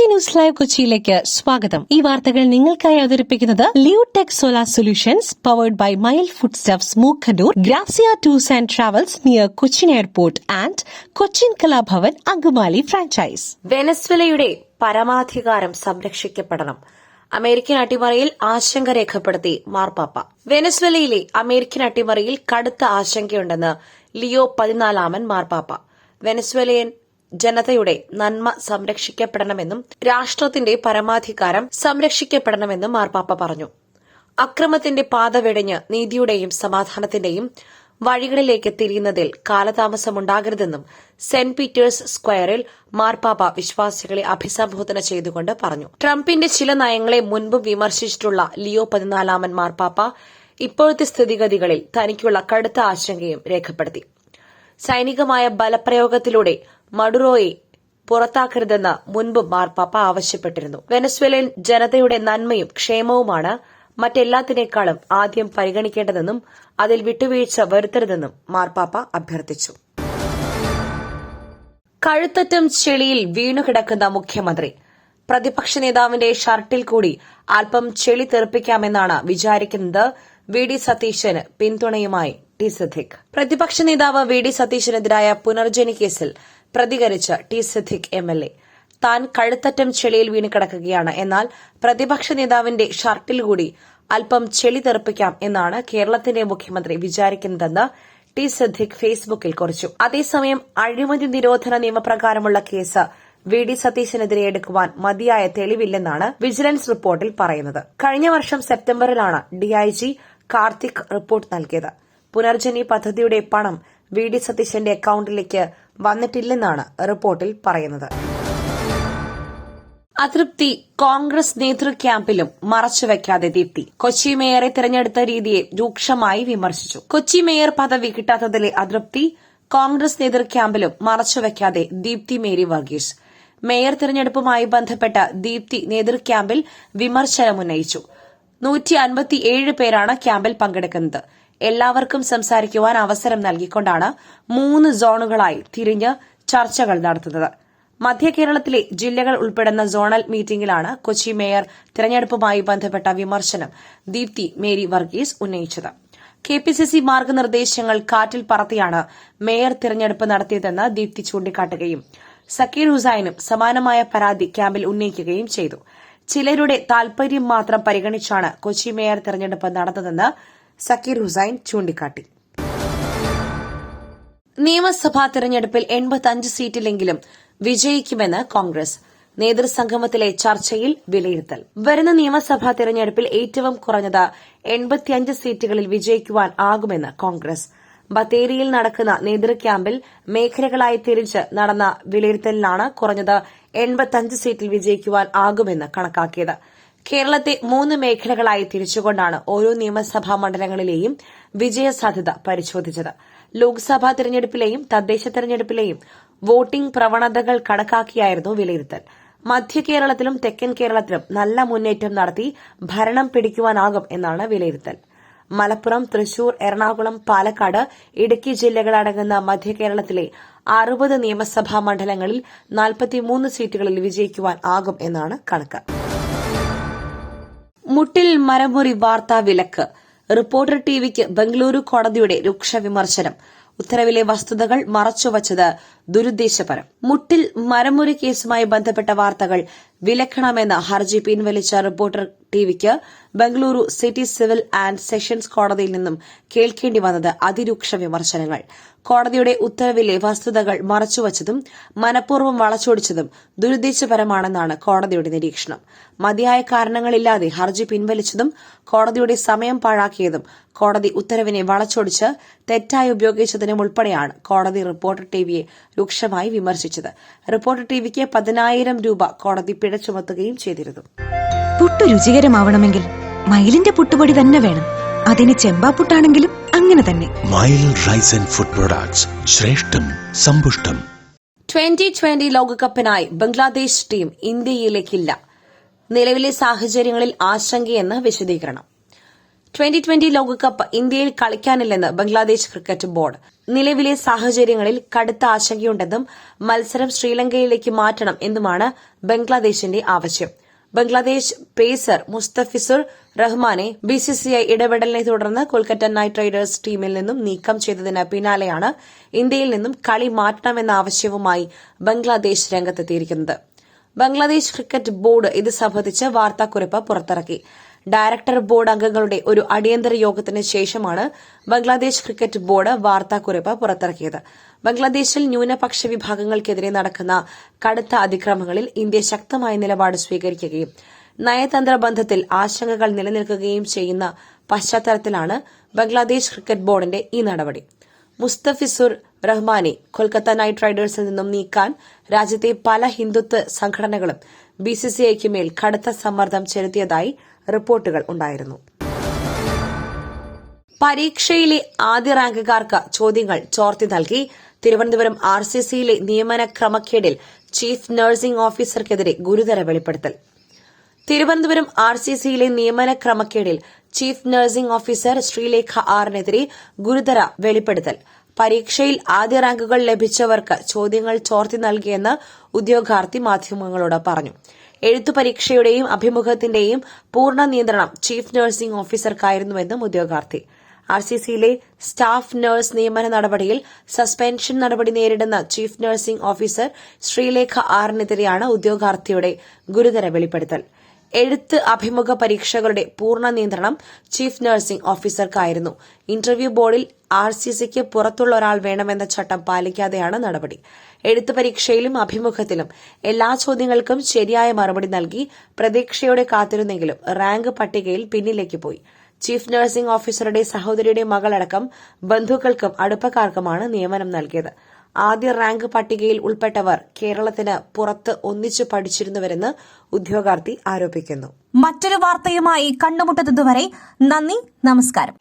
News live കൊച്ചിയിലേക്ക് സ്വാഗതം. ഈ വാർത്തകൾ നിങ്ങൾക്കായി അവതരിപ്പിക്കുന്നത് Leotech solar solutions powered by mile food stuffs Mookkannoor, Grazia tours and travels near Cochin airport and Cochin Kalabhavan Angamaly franchise. വെനസ്വേലയുടെ പരമാധികാരം സംരക്ഷിക്കപ്പെടണം. അമേരിക്കൻ അട്ടിമറിയിൽ ആശങ്ക രേഖപ്പെടുത്തി മാർപ്പാപ്പ. വെനസ്വേലയിലെ അമേരിക്കൻ അട്ടിമറിയിൽ കടുത്ത ആശങ്കയുണ്ടെന്ന് ലിയോ 14 മാർപ്പാപ്പ. വെനസ്വേലയൻ ജനതയുടെ നന്മ സംരക്ഷിക്കപ്പെടണമെന്നും രാഷ്ട്രത്തിന്റെ പരമാധികാരം സംരക്ഷിക്കപ്പെടണമെന്നും മാർപ്പാപ്പ പറഞ്ഞു. അക്രമത്തിന്റെ പാത വെടിഞ്ഞ് നീതിയുടെയും സമാധാനത്തിന്റെയും വഴികളിലേക്ക് തിരിയുന്നതിൽ കാലതാമസമുണ്ടാകരുതെന്നും സെന്റ് പീറ്റേഴ്സ് സ്ക്വയറിൽ മാർപ്പാപ്പ വിശ്വാസികളെ അഭിസംബോധന ചെയ്തുകൊണ്ട് പറഞ്ഞു. ട്രംപിന്റെ ചില നയങ്ങളെ മുൻപും വിമർശിച്ചിട്ടുള്ള ലിയോ 14 മാർപ്പാപ്പ ഇപ്പോഴത്തെ സ്ഥിതിഗതികളിൽ തനിക്കുള്ള കടുത്ത ആശങ്കയും രേഖപ്പെടുത്തി. സൈനികമായ ബലപ്രയോഗത്തിലൂടെ മഡുറോയെ പുറത്താക്കരുതെന്ന് മുൻപും മാർപ്പാപ്പ ആവശ്യപ്പെട്ടിരുന്നു. വെനസ്വേലൻ ജനതയുടെ നന്മയും ക്ഷേമവുമാണ് മറ്റെല്ലാത്തിനേക്കാളും ആദ്യം പരിഗണിക്കേണ്ടതെന്നും അതിൽ വിട്ടുവീഴ്ച വരുത്തരുതെന്നും മാർപ്പാപ്പ അഭ്യർത്ഥിച്ചു. കഴുത്തറ്റം ചെളിയിൽ വീണുകിടക്കുന്ന മുഖ്യമന്ത്രി. പ്രതിപക്ഷ നേതാവിന്റെ ഷർട്ടിൽ കൂടി അല്പം ചെളി തെറിപ്പിക്കാമെന്നാണ് വിചാരിക്കുന്നത് വി ഡി സതീശന് പിന്തുണയുമായി ടി സിദ്ദിഖ്. പ്രതിപക്ഷ നേതാവ് വി ഡി സതീശനെതിരായ പുനർജനി കേസിൽ പ്രതികരിച്ച ടി സിദ്ദിഖ് എംഎൽഎ താൻ കഴുത്തറ്റം ചെളിയിൽ വീണുകിടക്കുകയാണ്, എന്നാൽ പ്രതിപക്ഷ നേതാവിന്റെ ഷർട്ടിൽ കൂടി അല്പം ചെളി തെറിപ്പിക്കാം എന്നാണ് കേരളത്തിന്റെ മുഖ്യമന്ത്രി വിചാരിക്കുന്നതെന്ന് ടി സിദ്ദിഖ് ഫേസ്ബുക്കിൽ കുറിച്ചു. അതേസമയം അഴിമതി നിരോധന നിയമപ്രകാരമുള്ള കേസ് വി ഡി സതീശനെതിരെ എടുക്കുവാൻ മതിയായ തെളിവില്ലെന്നാണ് വിജിലൻസ് റിപ്പോർട്ടിൽ പറയുന്നത്. കഴിഞ്ഞ വർഷം സെപ്റ്റംബറിലാണ് ഡിഐജി കാർത്തിക് റിപ്പോർട്ട് നൽകിയത്. പുനർജനി പദ്ധതിയുടെ പണം വി ഡി സതീശന്റെ അക്കൌണ്ടിലേക്ക് വന്നിട്ടില്ലെന്നാണ് റിപ്പോർട്ടിൽ പറയുന്നത്. അതൃപ്തി കോൺഗ്രസ് നേതൃക്യാമ്പിലും മറച്ചുവെക്കാതെ ദീപ്തി. കൊച്ചി മേയറെ തെരഞ്ഞെടുത്ത രീതിയെ രൂക്ഷമായി വിമർശിച്ചു. കൊച്ചി മേയർ പദവി കിട്ടാത്തതിലെ അതൃപ്തി കോൺഗ്രസ് നേതൃക്യാമ്പിലും മറച്ചുവെക്കാതെ ദീപ്തി മേരി വർഗീസ്. മേയർ തെരഞ്ഞെടുപ്പുമായി ബന്ധപ്പെട്ട ദീപ്തി നേതൃക്യാമ്പിൽ വിമർശനമുന്നയിച്ചു. 157 പേരാണ് ക്യാമ്പിൽ പങ്കെടുക്കുന്നത്. എല്ലാവർക്കും സംസാരിക്കുവാൻ അവസരം നൽകിക്കൊണ്ടാണ് 3 സോണുകളായി തിരിഞ്ഞ് ചർച്ചകൾ നടത്തുന്നത്. മധ്യ കേരളത്തിലെ ജില്ലകൾ ഉൾപ്പെടുന്ന സോണൽ മീറ്റിംഗിലാണ് കൊച്ചി മേയർ തെരഞ്ഞെടുപ്പുമായി ബന്ധപ്പെട്ട വിമർശനം ദീപ്തി മേരി വർഗീസ് ഉന്നയിച്ചത്. കെപിസിസി മാർഗനിർദ്ദേശങ്ങൾ കാറ്റിൽ പറത്തിയാണ് മേയർ തെരഞ്ഞെടുപ്പ് നടത്തിയതെന്ന് ദീപ്തി ചൂണ്ടിക്കാട്ടുകയും സക്കീർ ഹുസൈനും സമാനമായ പരാതി ക്യാമ്പിൽ ഉന്നയിക്കുകയും ചെയ്തു. ചിലരുടെ താൽപര്യം മാത്രം പരിഗണിച്ചാണ് കൊച്ചി മേയർ തെരഞ്ഞെടുപ്പ് നടന്നതെന്ന് സക്കീർ ഹുസൈൻ ചൂണ്ടിക്കാട്ടി. നിയമസഭാ തെരഞ്ഞെടുപ്പിൽ 85 സീറ്റിലെങ്കിലും വിജയിക്കുമെന്ന് കോൺഗ്രസ്. നേതൃസംഗമത്തിലെ ചർച്ചയിൽ വിലയിരുത്തൽ. വരുന്ന നിയമസഭാ തെരഞ്ഞെടുപ്പിൽ ഏറ്റവും കുറഞ്ഞത് 85 സീറ്റുകളിൽ വിജയിക്കുവാൻ ആകുമെന്ന് കോൺഗ്രസ്. ബത്തേരിയിൽ നടക്കുന്ന നേതൃക്യാമ്പിൽ മേഖലകളായി തിരിച്ച് നടന്ന വിലയിരുത്തലിലാണ് കുറഞ്ഞത് 85 സീറ്റിൽ വിജയിക്കുവാൻ ആകുമെന്ന് കണക്കാക്കിയത്. കേരളത്തെ 3 മേഖലകളായി തിരിച്ചുകൊണ്ടാണ് ഓരോ നിയമസഭാ മണ്ഡലങ്ങളിലെയും വിജയസാധ്യത പരിശോധിച്ചത്. ലോക്സഭാ തെരഞ്ഞെടുപ്പിലെയും തദ്ദേശ തെരഞ്ഞെടുപ്പിലെയും വോട്ടിംഗ് പ്രവണതകൾ കണക്കാക്കിയായിരുന്നു വിലയിരുത്തൽ. മധ്യ കേരളത്തിലും തെക്കൻ കേരളത്തിലും നല്ല മുന്നേറ്റം നടത്തി ഭരണം പിടിക്കുവാനാകും എന്നാണ് വിലയിരുത്തൽ. മലപ്പുറം, തൃശൂർ, എറണാകുളം, പാലക്കാട്, ഇടുക്കി ജില്ലകളടങ്ങുന്ന മധ്യ കേരളത്തിലെ 60 നിയമസഭാ മണ്ഡലങ്ങളിൽ 43 സീറ്റുകളിൽ വിജയിക്കുവാൻ ആകും എന്നാണ് കണക്ക്. മുട്ടിൽ മരമുറി വാർത്താ വിലക്ക്. റിപ്പോർട്ടർ ടിവിക്ക് ബംഗളൂരു കോടതിയുടെ രൂക്ഷ വിമർശനം. ഉത്തരവിലെ വസ്തുതകൾ മറച്ചുവച്ചത് ദുരുദ്ദേശപരം. മുട്ടിൽ മരമുറി കേസുമായി ബന്ധപ്പെട്ട വാർത്തകൾ വിലക്കണമെന്ന ഹർജി പിൻവലിച്ച റിപ്പോർട്ടർ ടിവിക്ക് Bengaluru city civil and sessions കോടതിയിൽ നിന്നും കേൾക്കേണ്ടി വന്നത് അതിരൂക്ഷ വിമർശനങ്ങൾ. കോടതിയുടെ ഉത്തരവിലെ വസ്തുതകൾ മറച്ചുവച്ചതും മനഃപൂർവ്വം വളച്ചൊടിച്ചതും ദുരുദ്ദേശപരമാണെന്നാണ് കോടതിയുടെ നിരീക്ഷണം. മതിയായ കാരണങ്ങളില്ലാതെ ഹർജി പിൻവലിച്ചതും കോടതിയുടെ സമയം പാഴാക്കിയതും കോടതി ഉത്തരവിനെ വളച്ചൊടിച്ച് തെറ്റായി ഉപയോഗിച്ചതിനും ഉൾപ്പെടെയാണ് കോടതി റിപ്പോർട്ടർ ടിവിയെ രൂക്ഷമായി വിമർശിച്ചത്. റിപ്പോർട്ടർ ടിവിക്ക് 10,000 രൂപ കോടതി പിഴ ചുമത്തുകയും ചെയ്തിരുന്നു. പുട്ടു രുചികരമാവണമെങ്കിൽ മയിലിന്റെ പുട്ടുപൊടി തന്നെ വേണം. അതിന് ചെമ്പാപ്പുട്ടാണെങ്കിലും അങ്ങനെ തന്നെ. മയിൽ റൈസ് ആൻഡ് ഫുഡ് പ്രൊഡക്ട്സ്, ശ്രേഷ്ഠം സമ്പുഷ്ടം. 2020 ലോകകപ്പിനായി ബംഗ്ലാദേശ് ടീം ഇന്ത്യയിലേക്കില്ല. നിലവിലെ സാഹചര്യങ്ങളിൽ ആശങ്കയെന്ന് വിശദീകരണം. 2020 ലോകകപ്പ് ഇന്ത്യയിൽ കളിക്കാനില്ലെന്ന് ബംഗ്ലാദേശ് ക്രിക്കറ്റ് ബോർഡ്. നിലവിലെ സാഹചര്യങ്ങളിൽ കടുത്ത ആശങ്കയുണ്ടെന്നും മത്സരം ശ്രീലങ്കയിലേക്ക് മാറ്റണം എന്നുമാണ് ബംഗ്ലാദേശിന്റെ ആവശ്യം. ബംഗ്ലാദേശ് പേസർ മുസ്തഫിസുർ റഹ്മാനെ BCCI ഇടപെടലിനെ തുടർന്ന് കൊൽക്കത്ത നൈറ്റ് റൈഡേഴ്സ് ടീമിൽ നിന്നും നീക്കം ചെയ്തതിന് പിന്നാലെയാണ് ഇന്ത്യയിൽ നിന്നും കളി മാറ്റണമെന്ന ആവശ്യവുമായി ബംഗ്ലാദേശ് രംഗത്തെത്തിയിരിക്കുന്നത്. ബംഗ്ലാദേശ് ക്രിക്കറ്റ് ബോർഡ് ഇത് സംബന്ധിച്ച് വാർത്താക്കുറിപ്പ് പുറത്തിറക്കി. ഡയറക്ടർ ബോർഡ് അംഗങ്ങളുടെ ഒരു അടിയന്തര യോഗത്തിന് ശേഷമാണ് ബംഗ്ലാദേശ് ക്രിക്കറ്റ് ബോർഡ് വാർത്താക്കുറിപ്പ് പുറത്തിറക്കിയത്. ബംഗ്ലാദേശിൽ ന്യൂനപക്ഷ വിഭാഗങ്ങൾക്കെതിരെ നടക്കുന്ന കടുത്ത അതിക്രമങ്ങളിൽ ഇന്ത്യ ശക്തമായ നിലപാട് സ്വീകരിക്കുകയും നയതന്ത്ര ബന്ധത്തിൽ ആശങ്കകൾ നിലനിൽക്കുകയും ചെയ്യുന്ന പശ്ചാത്തലത്തിലാണ് ബംഗ്ലാദേശ് ക്രിക്കറ്റ് ബോർഡിന്റെ ഈ നടപടി. മുസ്തഫിസുർ റഹ്മാനെ കൊൽക്കത്ത നൈറ്റ് റൈഡേഴ്സിൽ നിന്നും നീക്കാൻ രാജ്യത്തെ പല ഹിന്ദുത്വ സംഘടനകളും BCCIക്ക് മേൽ കടുത്ത സമ്മർദ്ദം ചെലുത്തിയതായി റിപ്പോർട്ടുകൾ ഉണ്ടായിരുന്നു. പരീക്ഷയിലെ ആദ്യ റാങ്കുകാർക്ക് ചോദ്യങ്ങൾ ചോർത്തി നൽകി. തിരുവനന്തപുരം RCCയിലെ നിയമന ക്രമക്കേടിൽ ചീഫ് നഴ്സിംഗ് ഓഫീസർക്കെതിരെ ഗുരുതര വെളിപ്പെടുത്തൽ. തിരുവനന്തപുരം RCCയിലെ നിയമന ക്രമക്കേടിൽ ചീഫ് നഴ്സിംഗ് ഓഫീസർ ശ്രീലേഖ ആറിനെതിരെ ഗുരുതര വെളിപ്പെടുത്തൽ. പരീക്ഷയിൽ ആദ്യ റാങ്കുകൾ ലഭിച്ചവർക്ക് ചോദ്യങ്ങൾ ചോർത്തി നൽകിയെന്ന് ഉദ്യോഗാർത്ഥി മാധ്യമങ്ങളോട് പറഞ്ഞു. എഴുത്തു പരീക്ഷയുടെയും അഭിമുഖത്തിന്റെയും പൂർണ്ണ നിയന്ത്രണം ചീഫ് നഴ്സിംഗ് ഓഫീസർക്കായിരുന്നുവെന്നും ഉദ്യോഗാർത്ഥി. RCCയിലെ സ്റ്റാഫ് നഴ്സ് നിയമന നടപടിയിൽ സസ്പെൻഷൻ നടപടി നേരിടുന്ന ചീഫ് നഴ്സിംഗ് ഓഫീസർ ശ്രീലേഖ ആറിനെതിരെയാണ് ഉദ്യോഗാർത്ഥിയുടെ ഗുരുതര വെളിപ്പെടുത്തൽ. എഴുത്ത് അഭിമുഖ പരീക്ഷകളുടെ പൂർണ്ണ നിയന്ത്രണം ചീഫ് നഴ്സിംഗ് ഓഫീസർക്കായിരുന്നു. ഇന്റർവ്യൂ ബോർഡിൽ RCCക്ക് പുറത്തുള്ള ഒരാൾ വേണമെന്ന ചട്ടം പാലിക്കാതെയാണ് നടപടി. എഴുത്ത് പരീക്ഷയിലും അഭിമുഖത്തിലും എല്ലാ ചോദ്യങ്ങൾക്കും ശരിയായ മറുപടി നൽകി പ്രതീക്ഷയോടെ കാത്തിരുന്നെങ്കിലും റാങ്ക് പട്ടികയിൽ പിന്നിലേക്ക് പോയി. ചീഫ് നഴ്സിംഗ് ഓഫീസറുടെ സഹോദരിയുടെ മകളടക്കം ബന്ധുക്കൾക്കും അടുപ്പക്കാർക്കുമാണ് നിയമനം നൽകിയത്. ആദ്യ റാങ്ക് പട്ടികയിൽ ഉൾപ്പെട്ടവർ കേരളത്തിന് പുറത്ത് ഒന്നിച്ചു പഠിച്ചിരുന്നുവരെന്ന് ഉദ്യോഗാർത്ഥി ആരോപിക്കുന്നു. മറ്റൊരു വാർത്തയുമായി കണ്ടുമുട്ടുന്നതുവരെ നന്ദി, നമസ്കാരം.